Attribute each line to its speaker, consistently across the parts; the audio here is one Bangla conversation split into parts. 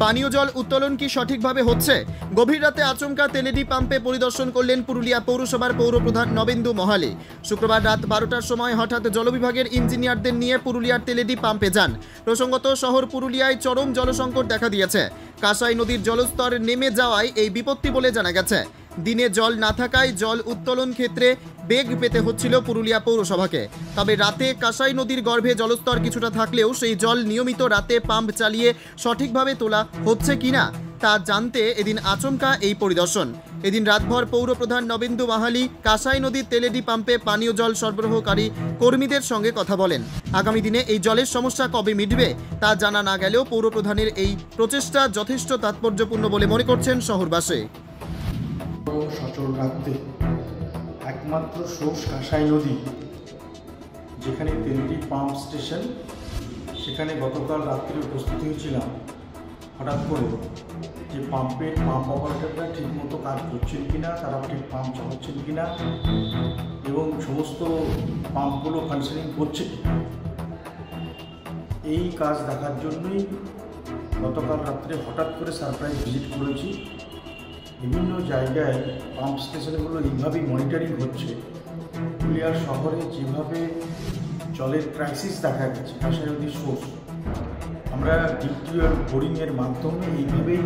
Speaker 1: পানীয় জল উত্তোলন কি সঠিকভাবে হচ্ছে? গভীর রাতে আচমকা তেলেডি পাম্পে পরিদর্শন করলেন পুরুলিয়া পৌরসভার পৌরপ্রধান নবেন্দু মহালে। শুক্রবার রাত 12টার সময় হঠাৎ জলবিভাগের ইঞ্জিনিয়ারদের নিয়ে পুরুলিয়ার তেলেডি পাম্পে যান। প্রসঙ্গত, শহর পুরুলিয়ায় চরম জলসংকট দেখা দিয়েছে। কাঁসাই নদীর জলস্তর নেমে যাওয়ায় এই বিপত্তি বলে জানা গেছে। দিনে জল না থাকায় জল উত্তোলন ক্ষেত্রে বেগ পেতে হচ্ছিল পুরুলিয়া পৌরসভাকে। তবে রাতে কাঁসাই নদীর গর্ভে জলস্তর কিছুটা থাকলেও সেই জল নিয়মিত রাতে পাম্প চালিয়ে সঠিকভাবে তোলা হচ্ছে কিনা তা জানতে এদিন আচমকা এই পরিদর্শন। এদিন রাতভর পৌরপ্রধান নবেন্দু মাহালি কাঁসাই নদীর তেলেডি পাম্পে পানীয় জল সরবরাহকারী কর্মীদের সঙ্গে কথা বলেন। আগামী দিনে এই জলের সমস্যা কবে মিটবে তা জানা না গেলেও পৌরপ্রধানের এই প্রচেষ্টা যথেষ্ট তাৎপর্যপূর্ণ বলে মনে করছেন শহরবাসী।
Speaker 2: সচল রাখতে একমাত্র সোর্স কাঁসাই নদী, যেখানে তেলেডি পাম্প স্টেশন, সেখানে গতকাল রাত্রে উপস্থিত হয়েছিলাম। হঠাৎ করে যে পাম্প অপারেটররা ঠিকমতো কাজ করছেন কিনা, তারা ঠিক পাম্প চালাচ্ছেন কিনা এবং সমস্ত পাম্পগুলো ফাংশনিং করছে কিনা, এই কাজ দেখার জন্যই গতকাল রাত্রে হঠাৎ করে সারপ্রাইজ ভিজিট করেছি। বিভিন্ন জায়গায় পাম্প স্টেশনগুলো এইভাবেই মনিটরিং হচ্ছে। পুরুলিয়া শহরে যেভাবে জলের ক্রাইসিস দেখা গেছে, কাঁসাই নদীর সোর্স, আমরা ডিপ টিউবওয়েল বোরিংয়ের মাধ্যমে এইভাবেই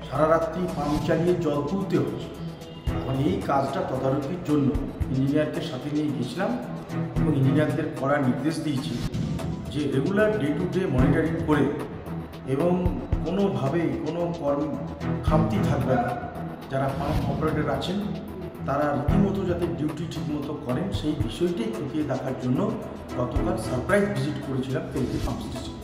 Speaker 2: সারা রাত্রি পাম্প চালিয়ে জল তুলতে হচ্ছে। মানে এই কাজটা তদারকির জন্য ইঞ্জিনিয়ারকে সাথে নিয়ে গেছিলাম এবং ইঞ্জিনিয়ারদের করার নির্দেশ দিয়েছি যে regular day to day monitoring করে এবং কোনোভাবেই কোনো খামতি থাকবে না। যারা পাম্প অপারেটর আছেন তারা রীতিমতো যাতে ডিউটি ঠিকমতো করেন সেই বিষয়টাই খতিয়ে দেখার জন্য গতকাল সারপ্রাইজ ভিজিট করেছিলাম তেলেডি পাম্প স্টেশন।